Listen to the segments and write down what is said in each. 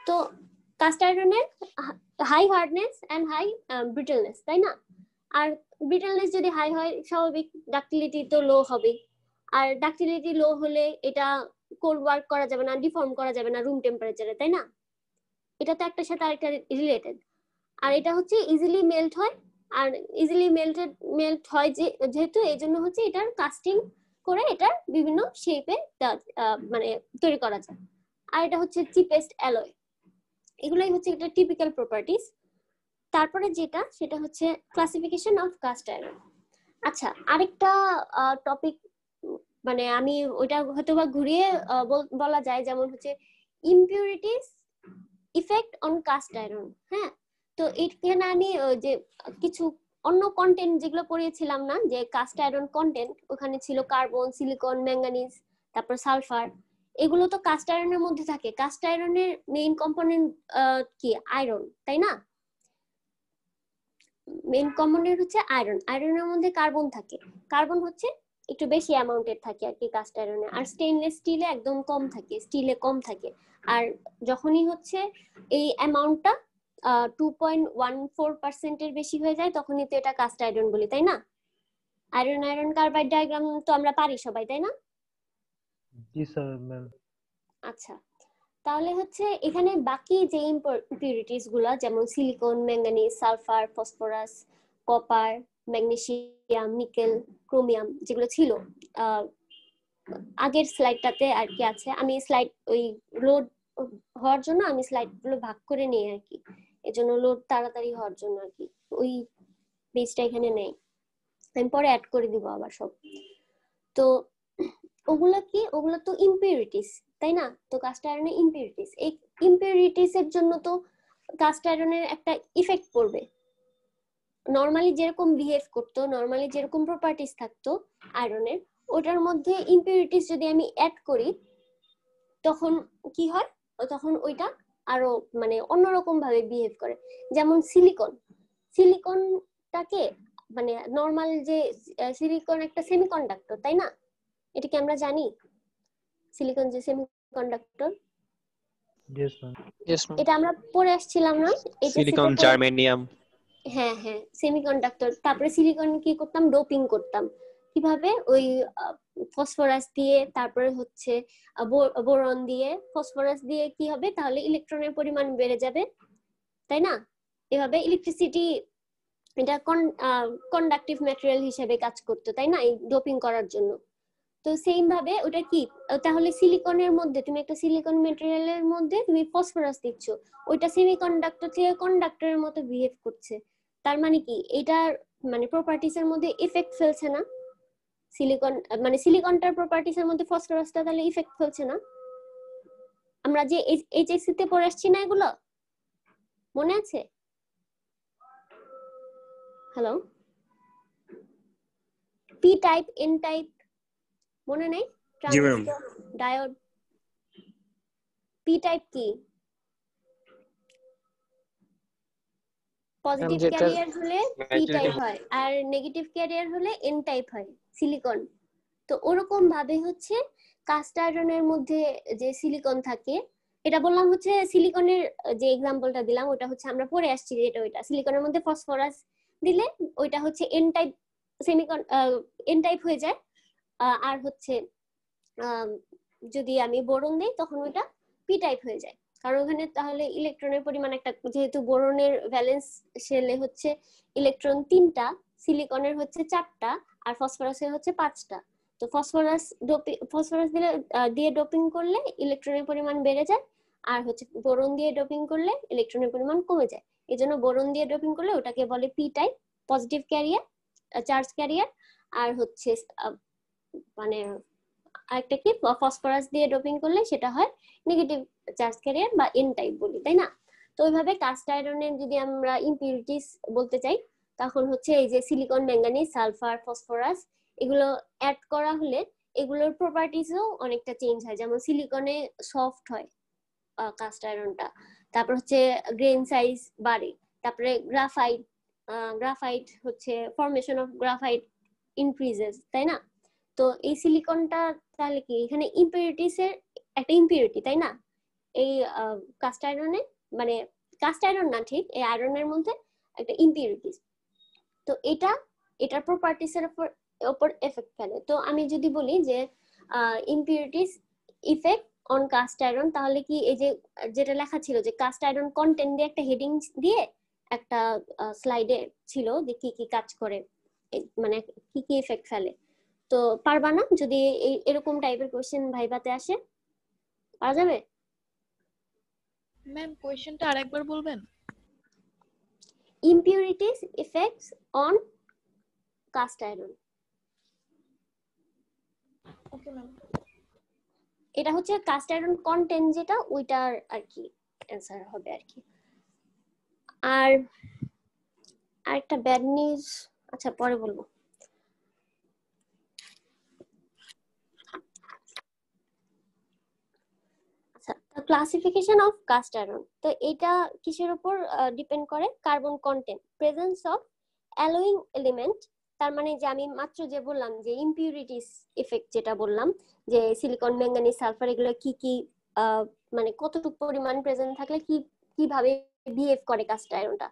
তো কাস্ট আয়রনের high hardness and high ব্রিটলনেস, তাই না? আর ব্রিটলনেস যদি হাই হয় স্বাভাবিক ডাক্টিলিটি তো লো হবে, আর ডাক্টিলিটি লো হলে এটা কোল্ড ওয়ার্ক করা যাবে না, ডিফর্ম করা যাবে না রুম টেম্পারেচারে, তাই না? এটা তো একটার সাথে আরেকটা রিলেটেড। আর এটা হচ্ছে ইজিলি মেল্ট হয়, আর ইজিলি মেল্ট হয় যেহেতু এই জন্য হচ্ছে এটার কাস্টিং করে এটার বিভিন্ন শেপে মানে তৈরি করা যায়। আর এটা হচ্ছে চিপেস্ট অ্যালয়। এগুলাই হচ্ছে একটা টিপিক্যাল প্রপার্টিজ। তারপরে যেটা সেটা হচ্ছে ক্লাসিফিকেশন অফ কাস্ট আয়রন। আচ্ছা, আরেকটা টপিক, মানে আমি ওইটা হয়তো বা ঘুরিয়ে বলা যায়, যেমন হচ্ছে ইমপিউরিটিস ইফেক্ট অন কাস্ট আয়রন। হ্যাঁ, তো এখানে আমি যে কিছু অন্য কন্টেন্ট যেগুলো পড়িয়েছিলাম না, যে কাস্ট আয়রন কন্টেন্ট, ওখানে ছিল কার্বন, সিলিকন, ম্যাঙ্গানিজ, তারপর সালফার। এগুলো তো কাস্ট আয়রনের মধ্যে থাকে। কাস্ট আয়রনের মেইন কম্পোনেন্ট কি? আয়রন, তাই না? মেইন কম্পোনেন্ট হচ্ছে আয়রন। আয়রনের মধ্যে কার্বন থাকে। কার্বন হচ্ছে একটু বেশি অ্যামাউন্টের থাকে আর কি কাস্ট আয়রনে, আর স্টেইনলেস স্টিলে একদম কম থাকে, স্টিলে কম থাকে। আর যখনই হচ্ছে এই অ্যামাউন্টটা 2.14% বেশি হয়ে যায়, তখনই তো এটা কাস্ট আয়রন বলি, তাই না? আয়রন আয়রন কার্বাইড ডায়াগ্রাম তো আমরা পারি সবাই, তাই না? জি স্যার ম্যাম। আচ্ছা, তাহলে হচ্ছে এখানে বাকি যে ইম্পিউরিটিস গুলা, যেমন silicon, manganese, sulphur, phosphorus, copper, magnesium, nickel, chromium, যেগুলো ছিল আগের স্লাইডটাতে আর কি আছে। আমি স্লাইড ওই লোড হওয়ার জন্য আমি স্লাইড গুলো ভাগ করে নিই আর কি, এজন্য লোড তাড়াতাড়ি হওয়ার জন্য আর কি। ওই পেজটা এখানে নেই, আমি পরে অ্যাড করে দিব আবার সব। তো ওগুলা কি? ওগুলা তো ইমপিউরিটিস, তাই না? তো কাস্ট আয়রনের ইমপিউরিটিস, এই ইমপিউরিটিস এর জন্য তো কাস্ট আয়রনের একটা ইফেক্ট পড়বে। নরমালি যেরকম বিহেভ করতো, নরমালি যেরকম প্রপার্টিস থাকতো আয়রনের, ওটার মধ্যে ইমপিউরিটিস যদি আমি অ্যাড করি, তখন কি হয়? তখন ওইটা আরো মানে অন্যরকম ভাবে বিহেভ করে। যেমন সিলিকন, সিলিকনটাকে মানে নরমাল যে সিলিকন একটা সেমিকন্ডাক্টর, তাই না? এটা কি আমরা জানি? সিলিকন যে semiconductor, yes ma'am. Yes ma'am. এটা আমরা পড়ে আসছিলাম না এইচএসসি সিলিকন, তে? জার্মেনিয়াম। হ্যাঁ হ্যাঁ, সেমিকন্ডাক্টর। তারপরে সিলিকন কি করতাম? ডোপিং করতাম। কিভাবে? ওই ফসফরাস দিয়ে, তারপরে হচ্ছে বোরন দিয়ে। ফসফরাস দিয়ে কি হবে? তাহলে ইলেকট্রনের পরিমাণ বেড়ে যাবে, তাই না? এভাবে ইলেকট্রিসিটি, এটা কন্ডাক্টিভ ম্যাটেরিয়াল হিসেবে কাজ করতো, তাই না? এই ডোপিং করার জন্য। তো সেম ভাবে ওটা কি, তাহলে সিলিকনের মধ্যে তুমি একটা সিলিকন ম্যাটেরিয়ালের মধ্যে তুমি ফসফরাস দিচ্ছ, ওইটা সেমিকন্ডাক্টর থেকে কন্ডাক্টরের মতো বিহেভ করছে। তার মানে কি? এটার মানে প্রপার্টিস এর মধ্যে ইফেক্ট ফেলছে না? সিলিকন মানে সিলিকনটার প্রপার্টিস এর মধ্যে ফসফরাসটা তাহলে ইফেক্ট ফেলছে না? আমরা যে এইচএসসি তে পড়ে আসছি না, এগুলো মনে আছে? Hello, P type, N type মনে নেই? জি ma'am. Transistor, diode. P type কি? পজিটিভ যেটা ক্যারিয়ার হলে পি টাইপ হয়, আর নেগেটিভ ক্যারিয়ার হলে এন টাইপ হয় সিলিকন। তো ওরকম ভাবে হচ্ছে কাস্ট আয়রনের মধ্যে যে সিলিকন থাকে, এটা বললাম হচ্ছে সিলিকনের যে এক্সাম্পলটা দিলাম ওটা হচ্ছে আমরা পড়ে আসছি, যেটা ওইটা সিলিকনের মধ্যে ফসফরাস দিলে ওইটা হচ্ছে N type Semicon, N type হয়ে যায়। আর হচ্ছে যদি আমি বোরন দিই তখন ওইটা পি টাইপ হয়ে যায়, কারণ ওখানে তাহলে ইলেকট্রনের পরিমাণ একটা, যেহেতু বোরনের ভ্যালেন্স শেলে হচ্ছে ইলেকট্রন 3টা, সিলিকনের হচ্ছে 4টা, আর ফসফরাসের হচ্ছে 5টা। তো ফসফরাস দিয়ে ডোপিং করলে ইলেকট্রনের পরিমাণ বেড়ে যায়, আর হচ্ছে বোরন দিয়ে ডোপিং করলে ইলেকট্রনের পরিমাণ কমে যায়। এই জন্য বোরন দিয়ে ডোপিং করলে ওটাকে বলে P type, positive carrier, charge carrier. আর হচ্ছে মানে আরেকটা কি, ফসফরাস দিয়ে ডোপিং করলে সেটা হয় নেগেটিভ চার্জ ক্যারিয়ার বা এন টাইপ বলি, তাই না? তো ওইভাবে কাস্ট আয়রনের যদি আমরা ইমপিউরিটিস বলতে চাই, তখন হচ্ছে এই যে সিলিকন, ম্যাঙ্গানিজ, সালফার, ফসফরাস, এগুলো অ্যাড করা হলে এগুলোর প্রপার্টিসও অনেকটা চেঞ্জ হয়। যেমন সিলিকনে সফট হয় কাস্ট আয়রনটা, তারপর হচ্ছে গ্রেন সাইজ বাড়ে, তারপরে গ্রাফাইট হচ্ছে ফরমেশন অফ গ্রাফাইট ইনক্রিজেস, তাই না? তো এই সিলিকনটা তাহলে কি এখানে ইম্পিউরিটিস এর একটা ইম্পিউরিটি, তাই না? এই কাস্ট আয়রনে, মানে কাস্ট আয়রন না ঠিক, এই আয়রনের মধ্যে একটা ইম্পিউরিটিস। তো এটার প্রপার্টিস এর উপর এফেক্ট ফেলে। তো আমি যদি বলি যে impurities effect on cast iron, তাহলে কি এই যে যেটা লেখা ছিল যে কাস্ট আয়রন কন্টেন্ট দিয়ে একটা হেডিং দিয়ে একটা স্লাইডে ছিল যে কি কি কাজ করে, মানে কি কি ইফেক্ট ফেলে। তো পারবা না যদি এরকম টাইপের কোশ্চেন ভাইভাতে আসে? পারা যাবে? ম্যাম কোয়েশ্চেনটা আরেকবার বলবেন? Impurities effects on cast iron. Okay ma'am. এটা হচ্ছে কাস্ট আয়রন কন্টেন্ট যেটা, ওইটার আর কি অ্যান্সার হবে আর কি। আর আরেকটা ব্যাড নিউজ, আচ্ছা পরে বলবো। আচ্ছা, ক্লাসিফিকেশন অফ কাস্ট আয়রন, তো এটা কিসের উপর ডিপেন্ড করে? Carbon content, presence of allowing element. তার মানে যে আমি মাত্র যে বললাম যে ইম্পিউরিটিস ইফেক্ট যেটা বললাম, যে সিলিকন, ম্যাঙ্গানিজ, সালফার এগুলো কি কি মানে কতটুকু পরিমাণ প্রেজেন্ট থাকলে কি কিভাবে বিহেভ করে কাস্ট আয়রনটা,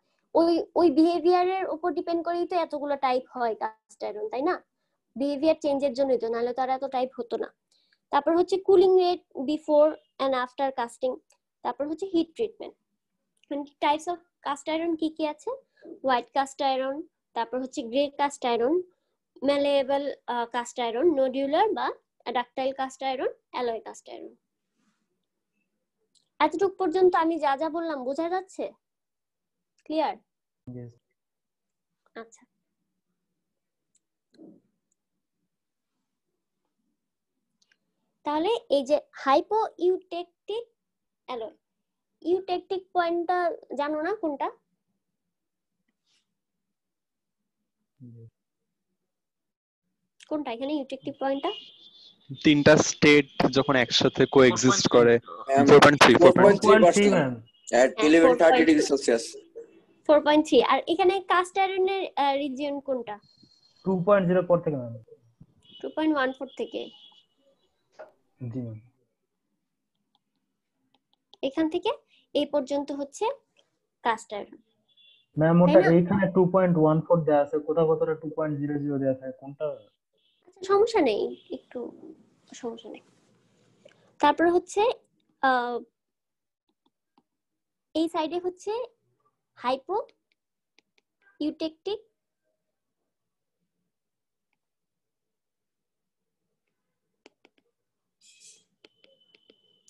ওই বিহেভিয়ারের উপর ডিপেন্ড করেই তো এতগুলো টাইপ হয় কাস্ট আয়রন, তাই না? বিহেভিয়ার চেঞ্জের জন্যই তো, নাহলে তো আর এত টাইপ হতো না। তারপর হচ্ছে cooling rate before and after casting. তারপর হচ্ছে হিট ট্রিটমেন্ট। মানে টাইপস অফ কাস্ট আয়রন কি কি আছে? হোয়াইট কাস্ট আয়রন, তারপর হচ্ছে grey cast iron, malleable cast iron, nodular বা ductile cast iron, alloy cast iron. এতটুকু পর্যন্ত আমি যা যা বললাম বোঝা যাচ্ছে? ক্লিয়ার? Yes. আচ্ছা, তাহলে এই যে হাইপো ইউটেকটিক অ্যালয়, ইউটেকটিক পয়েন্টটা জানো না কোনটা? Yes. কোনটা এখানে ইউটেকটিক পয়েন্টটা? তিনটা স্টেট যখন একসাথে কোএক্সিস্ট করে। 4.3% ম্যাম। at 1130 degrees Celsius. 4.3। আর এখানে কাস্ট আয়রনের রিজিয়ন কোনটা? 2.04 থেকে ম্যাম। 2.14 থেকে। জি ম্যাম। এখান থেকে এই পর্যন্ত হচ্ছে কাস্ট আয়রন। ম্যাম ওটা তাই না? এইখানে 2.14 দেয়া আছে, কোথাও কোথাও 2.00 দেয়া আছে, কোনটা? আচ্ছা সমস্যা নেই, একটু সমস্যা নেই। তারপর হচ্ছে এই সাইডে হচ্ছে হাইপো ইউটেকটিক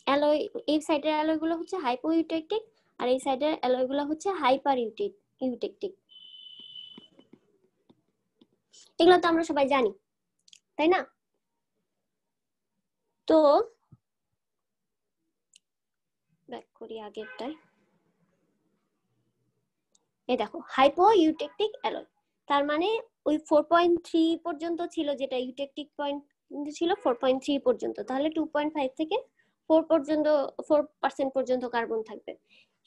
অ্যালয়, এই সাইডের অ্যালয় গুলো হচ্ছে হাইপো ইউটেকটিক, আর এই সাইডের অ্যালয় গুলো হচ্ছে হাইপার ইউটেকটিক। এগুলো তো আমরা সবাই জানি, তাই না? তো ব্যাক করি আগেরটায়। এই দেখো হাইপো ইউটেকটিক অ্যালয়, তার মানে ওই 4.3 পর্যন্ত ছিল, যেটা ইউটেকটিক পয়েন্ট ছিল 4.3 পর্যন্ত, তাহলে 2.5 থেকে 4 পর্যন্ত 4% পর্যন্ত কার্বন থাকবে।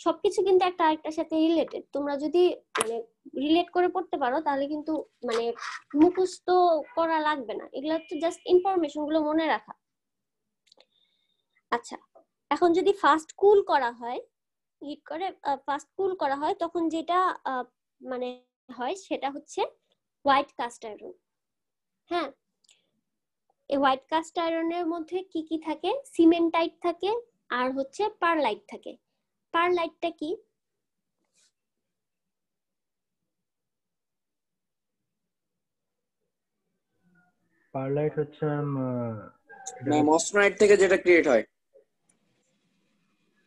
সবকিছু কিন্তু একটা আরেকটার সাথে রিলেটেড। তোমরা যদি মানে রিলেট করে পড়তে পারো তাহলে কিন্তু মানে মুখস্থ করা লাগবে না, এগুলো তো জাস্ট ইনফরমেশন গুলো মনে রাখা। আচ্ছা, এখন যদি ফাস্ট কুল করা হয়, হিট করে ফাস্ট কুল করা হয়, তখন যেটা মানে হয় সেটা হচ্ছে হোয়াইট কাস্ট আয়রন। হ্যাঁ, এই হোয়াইট কাস্ট আয়রনের মধ্যে কি কি থাকে? সিমেন্টাইট থাকে আর হচ্ছে পারলাইট থাকে। পারলাইটটা কি? পারলাইট হচ্ছে ম্যাম ম্যাম অস্ট্রাইট থেকে যেটা ক্রিয়েট হয়।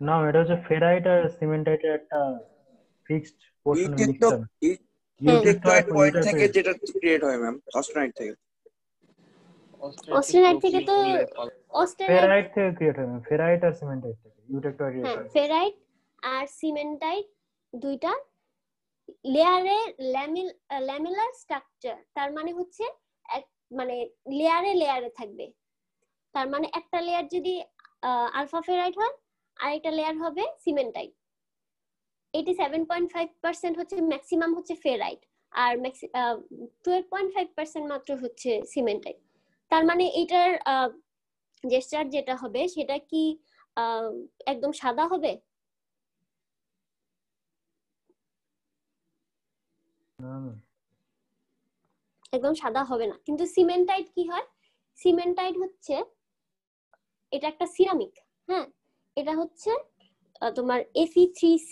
না এটা হচ্ছে ফেরাইট আর সিমেন্টাইটের একটা ফিক্সড পোরশনের মিক্সচার। ইউটেকটয়েড পয়েন্ট থেকে যেটা ক্রিয়েট হয় ম্যাম, অস্ট্রাইট থেকে। অস্টেনাইট থেকে তো ফেরাইট থেকে ক্রিয়েট হয়, ফেরাইট আর সিমেন্টাইট থেকে ইউটেকটয়েড হ্যাঁ, রিঅ্যাকশন। ফেরাইট আর সিমেন্টাইট দুইটা লেয়ারে ল্যামেলার স্ট্রাকচার, তার মানে হচ্ছে মানে লেয়ারে লেয়ারে থাকবে। তার মানে একটা লেয়ার যদি আলফা ফেরাইট হয়, আরেকটা লেয়ার হবে সিমেন্টাইট। 87.5% হচ্ছে ম্যাক্সিমাম হচ্ছে ফেরাইট, আর 12.5% মাত্র হচ্ছে সিমেন্টাইট। তার মানে এটার জেস্টার যেটা হবে সেটা কি একদম সাদা হবে? না না, একদম সাদা হবে না। কিন্তু সিমেন্টাইট কি হয়? সিমেন্টাইট হচ্ছে এটা একটা সিরামিক। হ্যাঁ, এটা হচ্ছে তোমার Fe3C।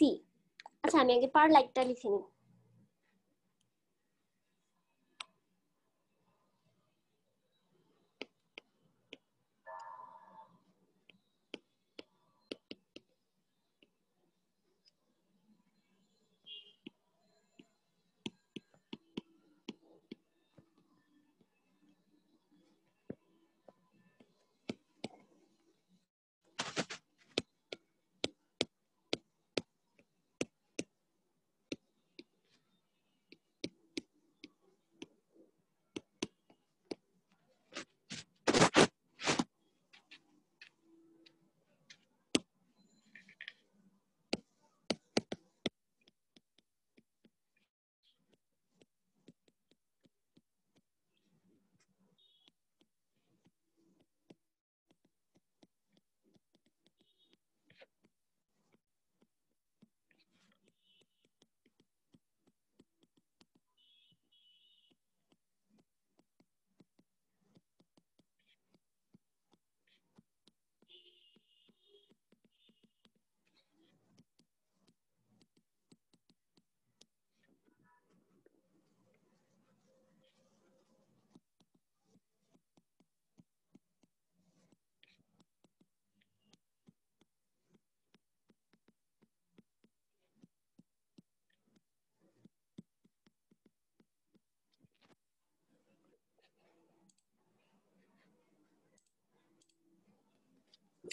আচ্ছা আমি আগে পারলাইটটা লিখে নিই।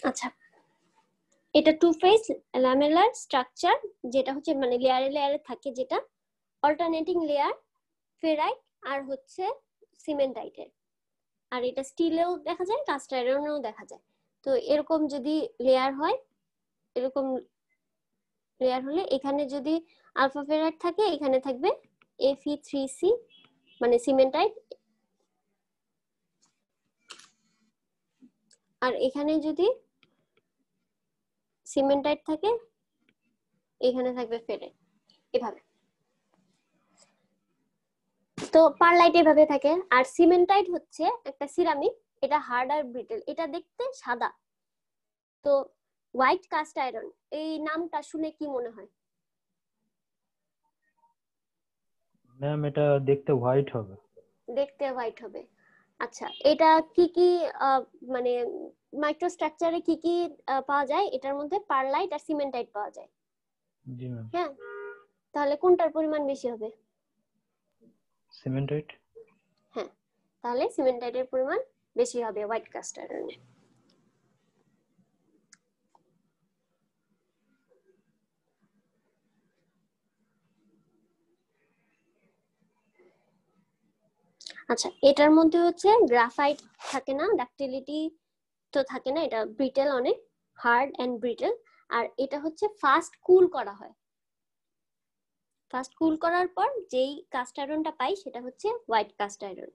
আচ্ছা, এটা টু ফেজ ল্যামেলার স্ট্রাকচার, যেটা হচ্ছে মানে লেয়ারে লেয়ারে থাকে, যেটা অল্টারনেটিং লেয়ার ফেরাইট আর হচ্ছে সিমেন্টাইটের। আর এটা স্টিলেও দেখা যায়, কাস্ট আয়রনেও দেখা যায়। তো এরকম যদি লেয়ার হয়, এরকম লেয়ার হলে এখানে যদি আলফা ফেরাইট থাকে, এখানে থাকবে Fe3C মানে সিমেন্টাইট। আর এখানে যদি সিমেন্টাইট থাকে, এখানে থাকবে ফেরাইট। এভাবে। তো পারলাইট এভাবে থাকে। আর সিমেন্টাইট হচ্ছে একটা সিরামিক, এটা হার্ড আর ব্রিটেল, এটা দেখতে সাদা। তো হোয়াইট কাস্ট আয়রন, এই নামটা শুনে কি মনে হয়? ম্যাম এটা দেখতে হোয়াইট হবে। দেখতে হোয়াইট হবে। আচ্ছা, এটা কি কি মানে মাইক্রোস্ট্রাকচারে কি কি পাওয়া যায়? এটার মধ্যে পারলাইট আর সিমেন্টাইট পাওয়া যায়। জি ম্যাম। হ্যাঁ, তাহলে কোনটার পরিমাণ বেশি হবে? সিমেন্টাইট। হ্যাঁ, তাহলে সিমেন্টাইটের পরিমাণ বেশি হবে হোয়াইট কাস্ট আয়রনে। আচ্ছা, এটার মধ্যে হচ্ছে গ্রাফাইট থাকে না, ডাক্টিলিটি তো থাকে না, এটা ব্রিটেল, অনেক হার্ড এন্ড ব্রিটেল। আর এটা হচ্ছে ফাস্ট কুল করা হয়। ফাস্ট কুল করার পর যেই কাস্ট আয়রনটা পাই সেটা হচ্ছে হোয়াইট কাস্ট আয়রন।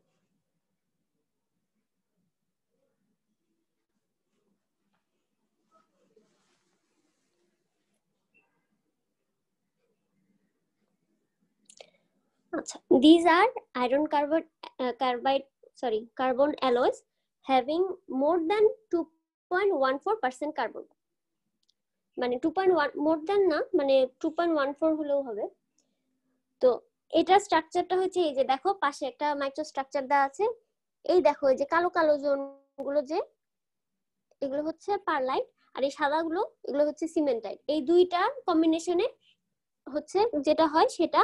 আচ্ছা, these are iron carbon alloys having more than 2.14% carbon। মানে 2.1 মোর দ্যান না, মানে 2.14 হলেও হবে। তো এটা স্ট্রাকচারটা হচ্ছে এই যে দেখো পাশে একটা মাইক্রো স্ট্রাকচার দেওয়া আছে। এই দেখো এই যে কালো কালো জোনগুলো, যে এগুলো হচ্ছে পারলাইট, আর এই সাদাগুলো এগুলো হচ্ছে সিমেন্টাইট। এই দুইটা কম্বিনেশনে হচ্ছে যেটা হয় সেটা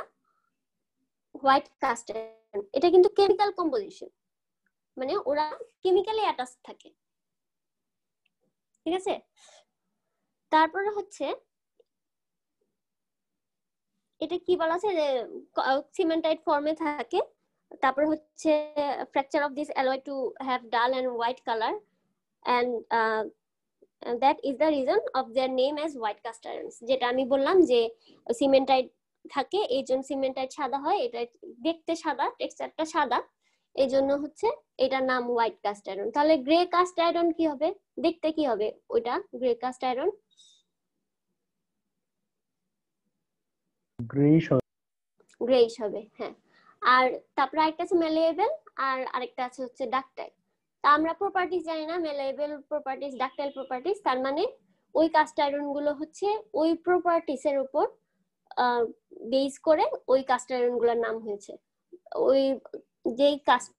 হোয়াইট কাস্ট আয়রন। এটা কিন্তু কেমিক্যাল কম্পোজিশন, মানে ওরা কেমিক্যালি অ্যাটাচ থাকে। ঠিক আছে, তারপরে হচ্ছে এটা কি বলা আছে যে সিমেন্টাইট ফর্মে থাকে। তারপর হচ্ছে fracture of this alloy to have dull and white colour, and that is the reason of their name as white cast irons. যেটা আমি বললাম যে সিমেন্টাইট থাকে, এই জন্য সিমেন্টাইট সাদা হয়, এটা দেখতে সাদা, টেক্সচারটা সাদা, এই জন্য হচ্ছে এটার নাম হোয়াইট কাস্ট আয়রন। তাহলে গ্রে কাস্ট আয়রন কি হবে, দেখতে কি হবে ওইটা? গ্রে কাস্ট আয়রন গ্রেইশ হবে। গ্রেইশ হবে, হ্যাঁ। আর তারপরে আরেকটা আছে ম্যালেয়েবল, আর আরেকটা আছে হচ্ছে ডাকটাইল। তা আমরা প্রপার্টিজ জানি না, ম্যালেয়েবল প্রপার্টিজ, ডাকটাইল প্রপার্টিজ, তার মানে ওই কাস্ট আয়রন গুলো হচ্ছে ওই প্রপার্টিস এর উপর বেস করে ওই কাস্ট আয়রন গুলোর নাম হয়েছে। ওই যেই কাস্ট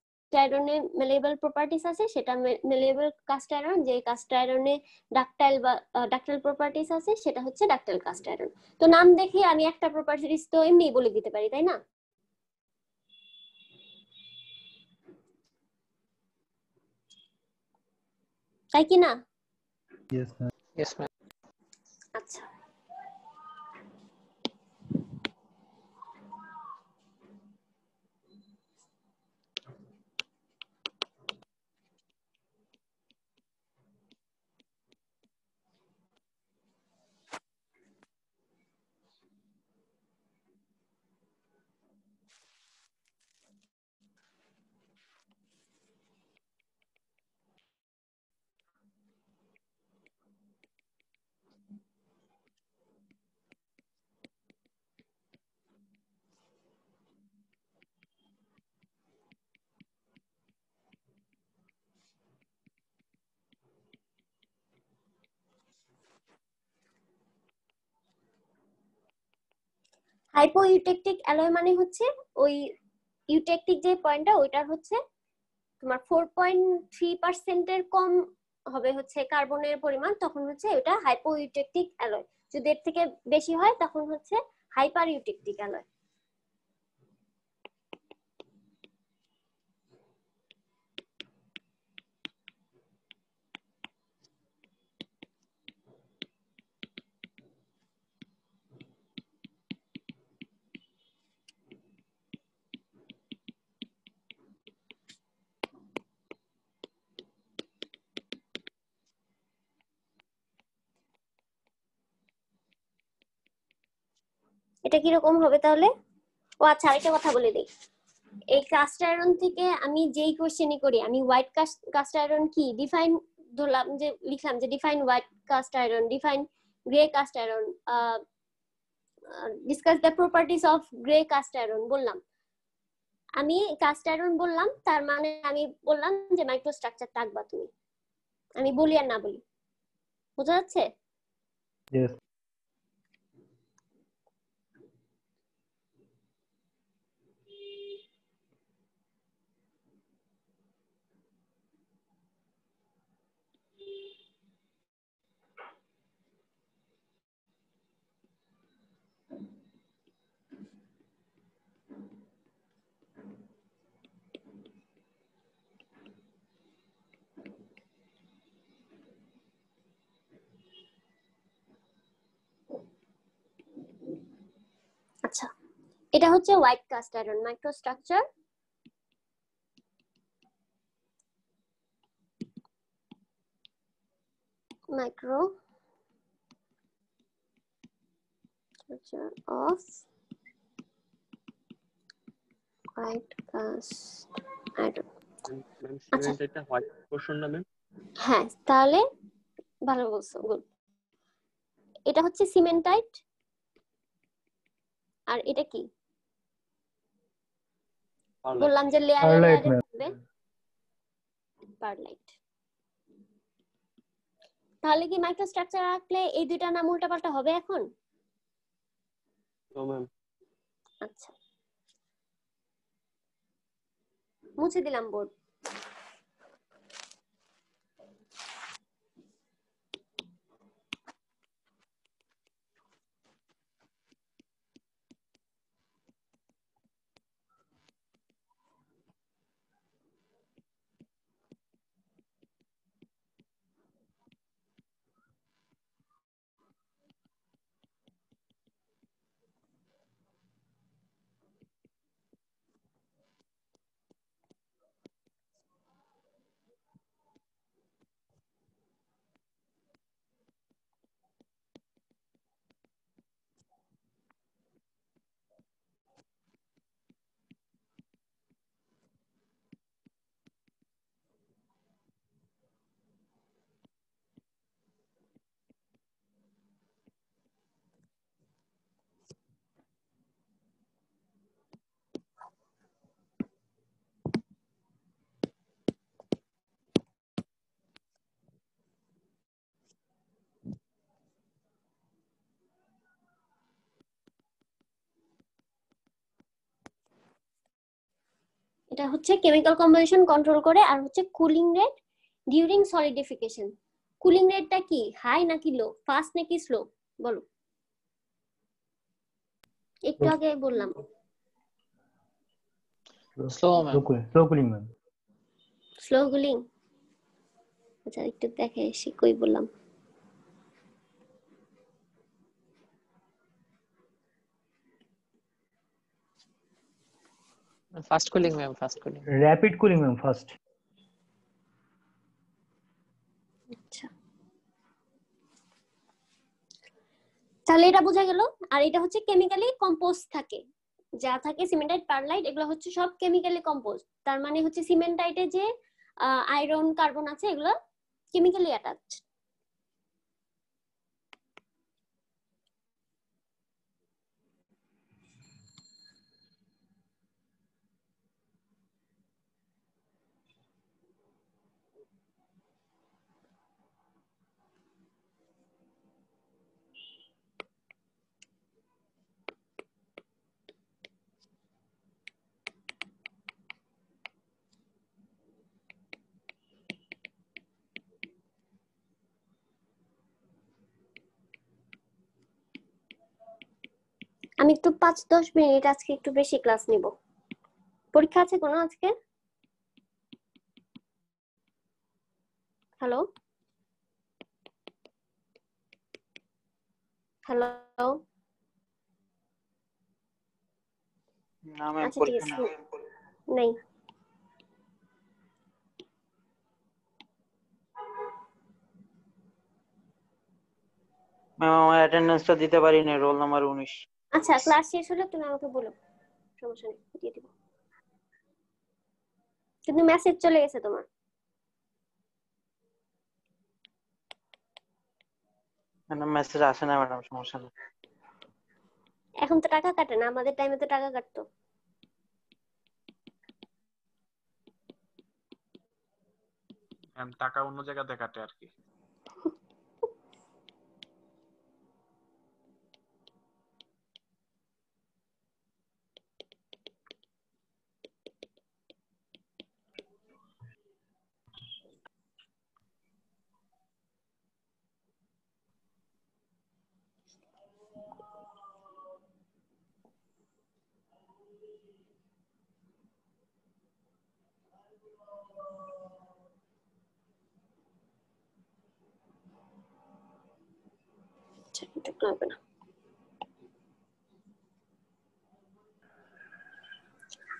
আয়রনে ম্যালেয়েবল প্রপার্টিস আছে সেটা ম্যালেয়েবল কাস্ট আয়রন, যে কাস্ট আয়রনে ডাকটাইল বা ডাকটাইল প্রপার্টিস আছে সেটা হচ্ছে ডাকটাইল কাস্ট আয়রন। তো নাম দেখে আমি একটা প্রপার্টিস তো এমনি বলে দিতে পারি, তাই না? তাই কি না? Yes, ma'am. Yes, ma'am. আচ্ছা, হাইপো ইউটেকটিক অ্যালয় মানে হচ্ছে ওই ইউটেকটিক যে পয়েন্টটা ওইটার হচ্ছে তোমার 4.3% এর কম হবে হচ্ছে কার্বনের পরিমাণ, তখন হচ্ছে ওটা হাইপো ইউটেকটিক অ্যালয়। যদি এর থেকে বেশি হয় তখন হচ্ছে হাইপার ইউটেকটিক অ্যালয়। এটা কিরকম হবে তাহলে? ও আচ্ছা, আরেকটা কথা বলে দিই। এই কাস্ট আয়রন থেকে আমি যেই কোশ্চেনই করি, আমি হোয়াইট কাস্ট আয়রন কি ডিফাইন ধরলাম, যে লিখলাম যে define white cast iron, define grey cast iron, discuss the properties of grey cast iron বললাম। আমি কাস্ট আয়রন বললাম, তার মানে আমি বললাম যে মাইক্রোস্ট্রাকচারটা আঁকবা তুমি, আমি বলি আর না বলি। বোঝা যাচ্ছে? Yes. আচ্ছা, এটা হচ্ছে white cast iron microstructure. Micro structure off white cast iron. Ma'am আচ্ছা, সিমেন্ট এটা হোয়াইট পোর্শন না ম্যাম? হ্যাঁ তাহলে ভালো বলছো, গুড। এটা হচ্ছে সিমেন্টাইট, আর এটা কি বললাম যে লেয়ারে Perlite, লেয়ারে ma'am. থাকবে? পারলাইট। তাহলে কি মাইক্রোস্ট্রাকচার রাখলে এই দুইটা নাম উল্টাপাল্টা হবে এখন? ও ম্যাম। আচ্ছা, মুছে দিলাম বোর্ড। এটা হচ্ছে কেমিক্যাল কম্পোজিশন কন্ট্রোল করে, আর হচ্ছে cooling rate during solidification. Cooling রেটটা কি, হাই নাকি লো, ফাস্ট নাকি স্লো, বলো। একটু আগে বললাম Slow, ma'am. Slow cooling ma'am. Slow cooling. আচ্ছা একটু দেখে এসে কই বললাম। Fast cooling, ma'am. Fast cooling. Rapid cooling ma'am first. আচ্ছা তাহলে এটা বোঝা গেল। আর এটা হচ্ছে কেমিক্যালি কম্পোজ থাকে, যা থাকে সিমেন্টাইট, পারলাইট, এগুলো হচ্ছে সব কেমিক্যালি কম্পোজ। তার মানে হচ্ছে সিমেন্টাইটে যে আয়রন কার্বন আছে এগুলো কেমিক্যালি অ্যাটাচড। আমি একটু 5-10 মিনিট আজকে একটু বেশি ক্লাস নিব। পরীক্ষা আছে কোনো আজকে? Hello hello. না ম্যাম, আচ্ছা ঠিক আছে, নাই। ম্যাম আমার অ্যাটেন্ডেন্সটা দিতে পারিনি, রোল নাম্বার 19। আচ্ছা ক্লাস শেষ হলে তুমি আমাকে বলো, সমস্যা নেই, দিয়ে দিব। কিন্তু মেসেজ চলে গেছে তোমার। ম্যাডাম মেসেজ আসে না ম্যাডাম, সমস্যা নেই। এখন তো টাকা কাটে না, আমাদের টাইমে তো টাকা কাটতো। টাকা অন্য জায়গাতে কাটে আর কি।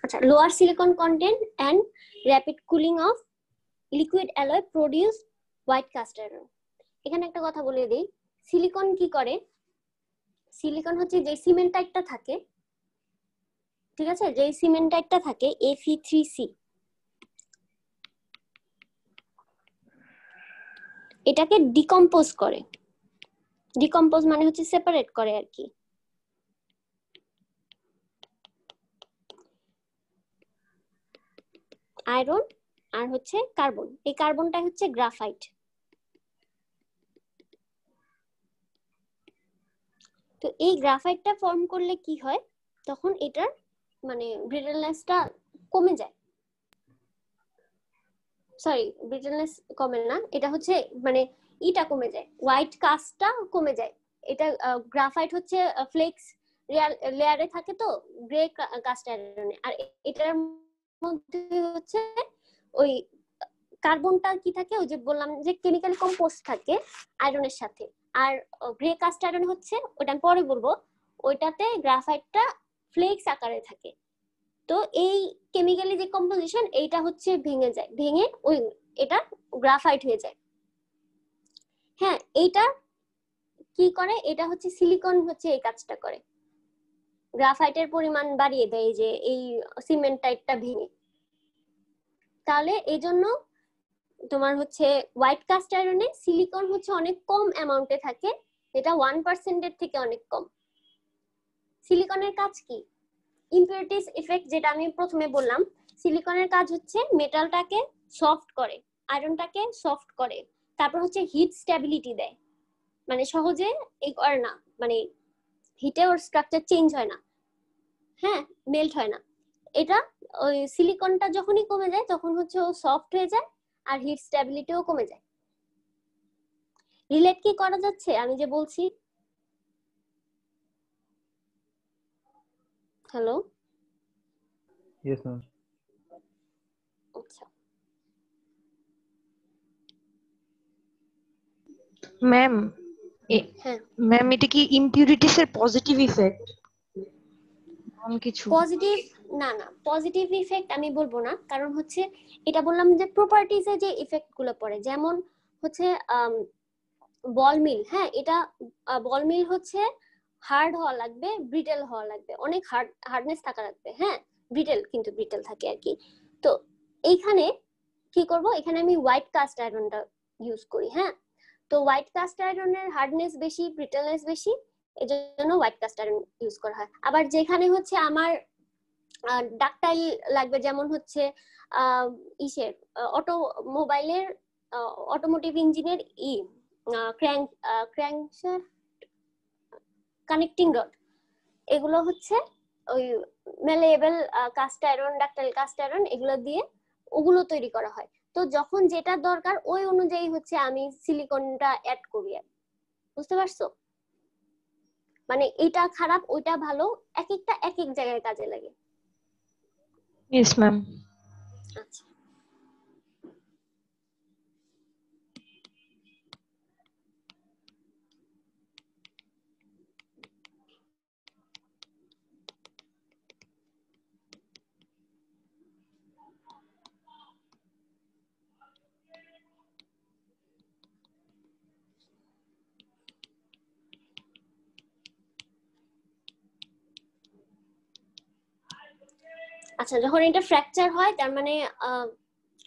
আচ্ছা, lower silicon content and rapid cooling of liquid alloy produce white cast iron. এখানে একটা কথা বলে দেই, সিলিকন কি করে, সিলিকন হচ্ছে যে সিমেন্টাইটটা থাকে, ঠিক আছে, যে সিমেন্টাইটটা থাকে Fe3C, এটাকে ডিকম্পোজ করে। ডিকম্পোজ মানে হচ্ছে সেপারেট করে আর কি। আয়রন আর হচ্ছে কার্বন, এই কার্বনটা হচ্ছে গ্রাফাইট। তো এই গ্রাফাইটটা ফর্ম করলে কি হয়, তখন এটার মানে ব্রিটলনেসটা কমে যায়। সরি, ব্রিটলনেস কমে না, এটা হচ্ছে মানে ইটা কমে যায়, হোয়াইট কাস্টটা কমে যায়। এটা গ্রাফাইট হচ্ছে ফ্লেক্স লেয়ারে থাকে, তো গ্রে কাস্ট আয়রনে। আর এটার মধ্যে হচ্ছে ওই কার্বনটা কি থাকে, ওই যে বললাম যে কেমিক্যালি কম্পোজ থাকে আয়রনের সাথে। আর গ্রে কাস্ট আয়রন হচ্ছে, ওটা আমি পরে বলবো, ওইটাতে গ্রাফাইটটা ফ্লেক্স আকারে থাকে। তো এই কেমিক্যালি যে কম্পোজিশন, এইটা হচ্ছে ভেঙে যায়, ভেঙে ওই এটা গ্রাফাইট হয়ে যায়। হ্যাঁ, এইটা কি করে, এটা হচ্ছে সিলিকন হচ্ছে এই কাজটা করে, গ্রাফাইটের পরিমাণ বাড়িয়ে দেয় যে এই সিমেন্টাইটটা ভেঙে। তাহলে এই জন্য তোমার হচ্ছে হোয়াইট কাস্ট আয়রনে সিলিকন হচ্ছে অনেক কম অ্যামাউন্টে থাকে, এটা 1% এর থেকে অনেক কম। সিলিকনের কাজ কি, ইমপিউরিটিস ইফেক্ট, যেটা আমি প্রথমে বললাম, সিলিকনের কাজ হচ্ছে মেটালটাকে সফট করে, আয়রনটাকে সফট করে, তারপর হচ্ছে হিট স্টেবিলিটি দেয়, মানে সহজে এই করে না, মানে হিটে ওর স্ট্রাকচার চেঞ্জ হয় না, হ্যাঁ মেল্ট হয় না। এটা ওই সিলিকনটা যখনই কমে যায় তখন হচ্ছে ও সফট হয়ে যায় আর হিট স্ট্যাবিলিটিও কমে যায়। রিলেট কি করা যাচ্ছে আমি যে বলছি? Hello, yes ma'am. আচ্ছা ম্যাম হ্যাঁ, ম্যাম এটা কি ইমপিউরিটিস এর পজিটিভ ইফেক্ট এমন কিছু? পজিটিভ না না, পজিটিভ ইফেক্ট আমি বলবো না, কারণ হচ্ছে এটা বললাম যে প্রপার্টিজ এ যে ইফেক্ট গুলো পড়ে, যেমন হচ্ছে বল মিল। হ্যাঁ, এটা বল মিল হচ্ছে হার্ড হওয়া লাগবে, ব্রিটেল হওয়া লাগবে, অনেক হার্ডনেস থাকা লাগবে। হ্যাঁ, ব্রিটেল, কিন্তু ব্রিটেল থাকে আর কি। তো এইখানে কি করব, এখানে আমি হোয়াইট কাস্ট আয়রনটা ইউজ করি। হ্যাঁ, তো হোয়াইট কাস্ট আয়রনের হার্ডনেস বেশি, ব্রিটেলনেস বেশি, এজন্য হোয়াইট কাস্ট আয়রন ইউজ করা হয়। আবার যেখানে হচ্ছে আমার ডাকটাইল লাগবে, যেমন হচ্ছে ইসের অটোমোবাইলের অটোমোটিভ ইঞ্জিনের ক্র্যাঙ্কশ্যাফট, কানেক্টিং রড, এগুলো হচ্ছে ওই malleable cast iron, ductile cast iron, এগুলো দিয়ে ওগুলো তৈরি করা হয়। তো যখন যেটা দরকার ওই অনুযায়ী হচ্ছে আমি সিলিকনটা অ্যাড করি। বুঝতে পারছো? মানে এটা খারাপ ওইটা ভালো, এক একটা এক এক জায়গায় কাজে লাগে। Yes ma'am. আচ্ছা, আচ্ছা যখন এটা ফ্র্যাকচার হয়, তার মানে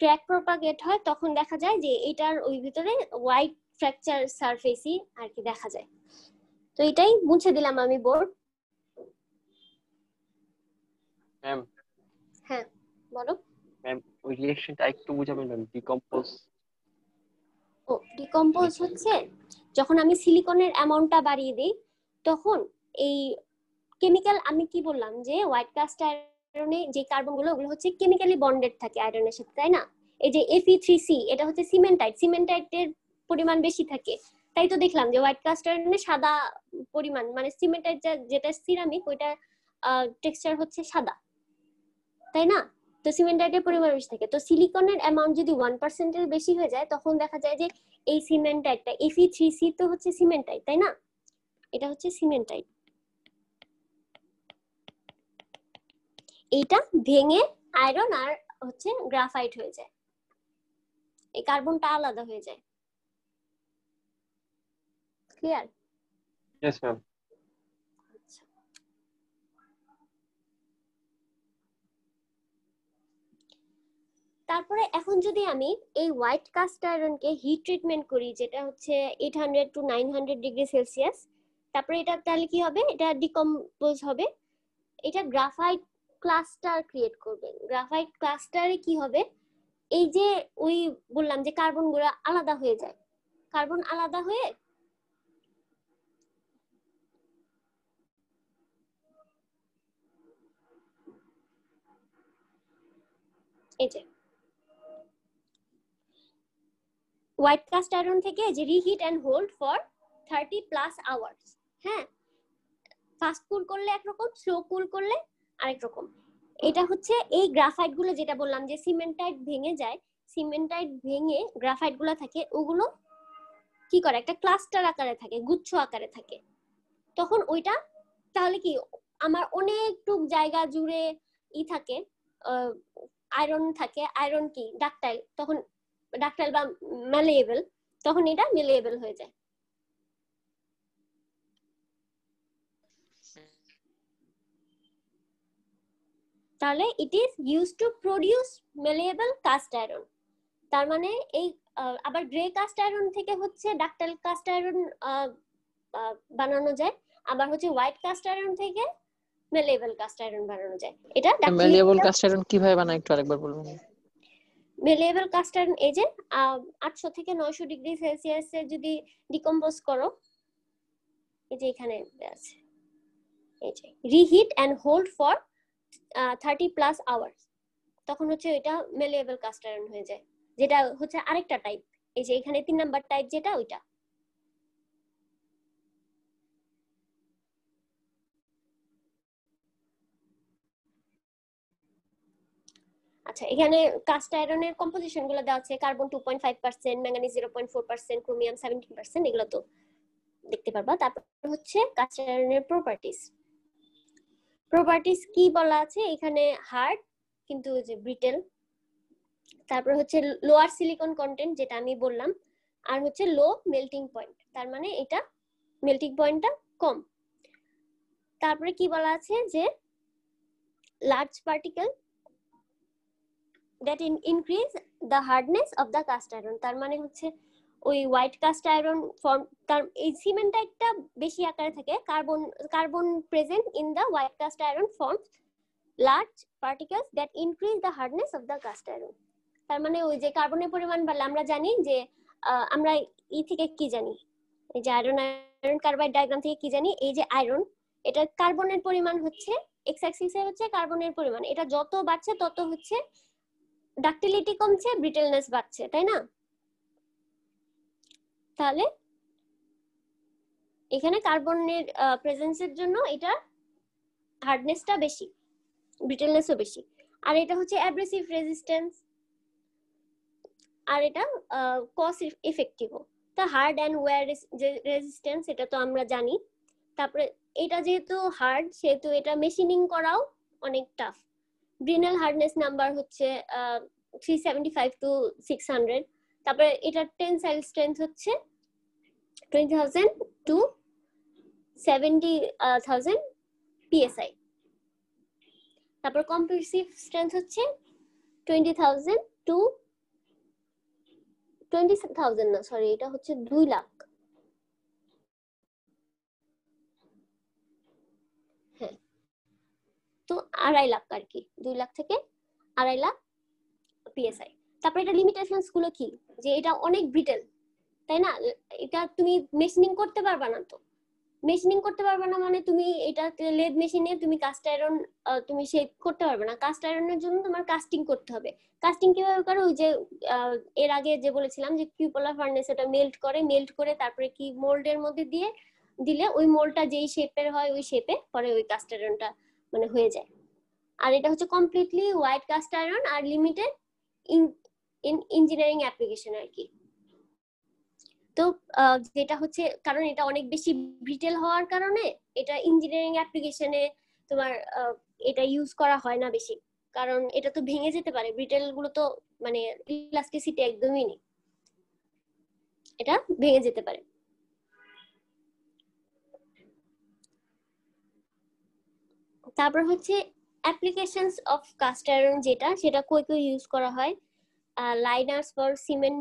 ক্র্যাক প্রপাগেট হয়, তখন দেখা যায় যে এটার ওই ভিতরে হোয়াইট ফ্র্যাকচার সারফেসই আর কি দেখা যায়। তো এটাই মুছে দিলাম আমি বোর্ড। ম্যাম হ্যাঁ বলো। ম্যাম ওই রিঅ্যাকশনটা একটু বুঝাবেন ম্যাম? ডিকম্পোজ। ও ডিকম্পোজ হচ্ছে যখন আমি সিলিকনের অ্যামাউন্টটা বাড়িয়ে দিই, তখন এই কেমিক্যাল, আমি কি বললাম যে হোয়াইট কাস্ট আয়রনে যে কার্বনগুলো ওগুলো হচ্ছে কেমিক্যালি বন্ডেড থাকে আয়রনের সাথে, তাই না? এই যে Fe3C এটা হচ্ছে সিমেন্টাইট, সিমেন্টাইটের পরিমাণ বেশি থাকে, তাই তো দেখলাম যে হোয়াইট কাস্ট আয়রনে সাদা পরিমাণ, মানে সিমেন্টাইট যেটা সিরামিক ওইটা টেক্সচার হচ্ছে সাদা, তাই না? তো সিমেন্টাইটের পরিমাণ বেশি থাকে। তো সিলিকনের অ্যামাউন্ট যদি 1% এর বেশি হয়ে যায়, তখন দেখা যায় যে এই সিমেন্টাইটটা Fe3C তো হচ্ছে সিমেন্টাইট, তাই না? এটা হচ্ছে সিমেন্টাইট, এটা ভেঙে আয়রন আর হচ্ছে গ্রাফাইট হয়ে যায়, এই কার্বনটা আলাদা হয়ে যায়। ক্লিয়ার? Yes ma'am. তারপরে এখন যদি আমি এই হোয়াইট কাস্ট আয়রনকে হিট ট্রিটমেন্ট করি, যেটা হচ্ছে 800 to 900 ডিগ্রি সেলসিয়াস, তারপরে এটা তাহলে কি হবে, এটা ডিকম্পোজ হবে, এটা গ্রাফাইট ক্লাস্টার ক্রিয়েট করবে। গ্রাফাইট ক্লাস্টারে কি হবে, এই যে ওই বললাম যে কার্বন গুলো আলাদা হয়ে যায়, কার্বন আলাদা হয়ে এই যে হোয়াইট কাস্ট আয়রন থেকে যে reheat and hold for 30+ hours. হ্যাঁ, ফাস্ট কুল করলে একরকম, স্লো কুল করলে আরেক রকম। এটা হচ্ছে এই গ্রাফাইট গুলো যেটা বললাম যে সিমেন্টাইট ভেঙে যায়, সিমেন্টাইট ভেঙে গ্রাফাইট গুলো থাকে, ওগুলো কি করে একটা ক্লাস্টার আকারে থাকে, গুচ্ছ আকারে থাকে। তখন ওইটা তাহলে কি আমার অনেকটুক জায়গা জুড়ে থাকে, আয়রন থাকে, আয়রন কি ডাকটাইল, তখন ডাকটাইল বা ম্যালেয়েবল, তখন এটা ম্যালেয়েবল হয়ে যায়। তাহলে it is used to produce malleable cast iron. তার মানে এই আবার গ্রে কাস্ট আয়রন থেকে হচ্ছে ডাকটাইল কাস্ট আয়রন বানানো যায়, আবার হচ্ছে হোয়াইট কাস্ট আয়রন থেকে ম্যালেয়েবল কাস্ট আয়রন বানানো যায়। এটা ম্যালেয়েবল কাস্ট আয়রন কিভাবে বানায় একটু আরেকবার বলবেন? ম্যালেয়েবল কাস্ট আয়রন এই যে 800 থেকে 900 ডিগ্রি সেলসিয়াসে যদি ডিকম্পোজ করো, এই যে এখানে আছে, এই যে reheat and hold for 30+ hours, তখন হচ্ছে এটা মেলেবল কাস্ট আয়রন হয়ে যায়, যেটা হচ্ছে আরেকটা টাইপ। এই যে এখানে 3 নাম্বার টাইপ যেটা ওইটা। আচ্ছা, এখানে কাস্ট আয়রনের কম্পোজিশন গুলো দেওয়া আছে। কার্বন 2.5%, ম্যাঙ্গানিজ 0.4%, ক্রোমিয়াম 17%, এগুলো তো দেখতে পারবা। তারপর হচ্ছে কাস্ট আয়রনের প্রপার্টিজ কি বলা আছে এখানে? হার্ড কিন্তু যে ব্রিটেল, তারপর হচ্ছে লোয়ার সিলিকন কন্টেন্ট যেটা আমি বললাম, আর হচ্ছে লো মেল্টিং পয়েন্ট, তার মানে এটা মেল্টিং পয়েন্টটা কম। তারপরে কি বলা আছে যে large particle that increase the hardness of the cast iron, তার মানে হচ্ছে ওই হোয়াইট কাস্ট আয়রন ফর্ম, তার এই সিমেন্টাইটটা বেশি আকারে থাকে। Carbon present in the white cast iron forms large particles that increase the hardness of the caste iron. তার মানে ওই যে কার্বনের পরিমাণ বাড়লে, আমরা জানি যে আমরা থেকে কি জানি, এই যে আয়রন কার্বাইড ডায়াগ্রাম থেকে কি জানি, এই যে আয়রন, এটা কার্বনের পরিমাণ হচ্ছে এক্স অ্যাক্সিসে হচ্ছে কার্বনের পরিমাণ, এটা যত বাড়ছে তত হচ্ছে ডাক্টিলিটি কমছে, ব্রিটেলনেস বাড়ছে, তাই না? তাহলে এখানে কার্বনের প্রেজেন্সের জন্য এটা হার্ডনেসটা বেশি, ব্রিটেলনেসও বেশি। আর এটা হচ্ছে অ্যাব্রেসিভ রেজিস্ট্যান্স, আর এটা কস্ট ইফেক্টিভও। তা হার্ড অ্যান্ড ওয়্যার রেজিস্ট্যান্স এটা তো আমরা জানি। তারপরে এটা যেহেতু হার্ড সেহেতু এটা মেশিনিং করাও অনেক টাফ। ব্রিনেল হার্ডনেস নাম্বার হচ্ছে 375 to 600। তারপরে এটা টেনসাইল স্ট্রেংথ হচ্ছে 20,000 to 70,000 psi। তারপর কম্প্রেসিভ স্ট্রেংথ হচ্ছে 20,000 to 20,000 না, সরি, এটা হচ্ছে 2 লাখ। হ্যাঁ, তো 2.5 লাখ আর কি, 2 লাখ থেকে 2.5 লাখ পিএসআই। তারপর এটা লিমিটেশনস গুলো কি, যে এটা অনেক ব্রিটেল, তাই না? এটা তুমি মেশিনিং করতে পারবা না। তো মেশিনিং করতে পারবে না মানে তুমি এটা লেদ মেশিনে তুমি কাস্ট আয়রন তুমি শেপ করতে পারবে না। কাস্ট আয়রনের জন্য তোমার কাস্টিং করতে হবে। কাস্টিং কিভাবে করো? ওই যে এর আগে যে বলেছিলাম যে কিউপোলার ফার্নেস, ওটা মেল্ট করে তারপরে কি মোল্ডের মধ্যে দিলে ওই মোল্ডটা যেই শেপের হয় ওই শেপে পরে ওই কাস্ট আয়রনটা মানে হয়ে যায়। আর এটা হচ্ছে কমপ্লিটলি হোয়াইট কাস্ট আয়রন আর লিমিটেড ইন ইঞ্জিনিয়ারিং অ্যাপ্লিকেশন আর কি। তো যেটা হচ্ছে কারণ এটা অনেক বেশি ব্রিটেল হওয়ার কারণে এটা ইঞ্জিনিয়ারিং অ্যাপ্লিকেশনে তোমার এটা ইউজ করা হয় না বেশি, কারণ এটা তো ভেঙে যেতে পারে। ব্রিটেল গুলো তো মানে ইলাস্টিসিটি একদমই নেই, এটা ভেঙে যেতে পারে। তারপর হচ্ছে অ্যাপ্লিকেশনস অফ কাস্ট আয়রন, সেটা কই ইউজ করা হয়। লাইনার্স ফর সিমেন্ট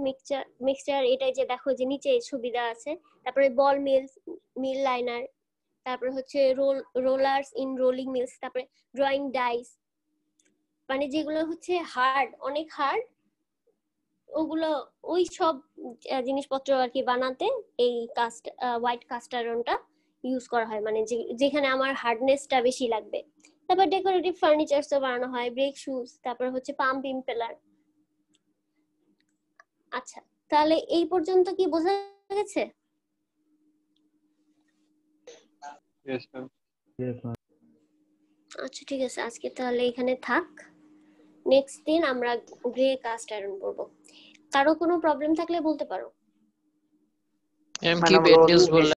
মিক্সচার, এটাই যে দেখো যে নিচে সুবিধা আছে। তারপরে বল মিল লাইনার, তারপরে হচ্ছে রোলার্স ইন রোলিং মিলস, তারপরে ড্রয়িং ডাইস, মানে যেগুলো হচ্ছে হার্ড, অনেক হার্ড, ওগুলো ওই সব জিনিসপত্র আর কি বানাতে এই হোয়াইট কাস্ট আয়রনটা ইউজ করা হয়, মানে যেখানে আমার হার্ডনেসটা বেশি লাগবে। তারপর ডেকোরেটিভ ফার্নিচারসও বানানো হয়, ব্রেক শুজ, তারপর হচ্ছে পাম্প ইম্পেলার। আচ্ছা, তাহলে এই পর্যন্ত কি বোঝা গেছে? Yes, ma'am. Yes, ma'am. আচ্ছা, ঠিক আছে, আজকে তাহলে এখানে থাক। নেক্সট দিন আমরা গ্রে কাস্ট আয়রন পড়বো। কারো কোনো প্রবলেম থাকলে বলতে পারো। এম কিউ বেড নিউজ বললেন।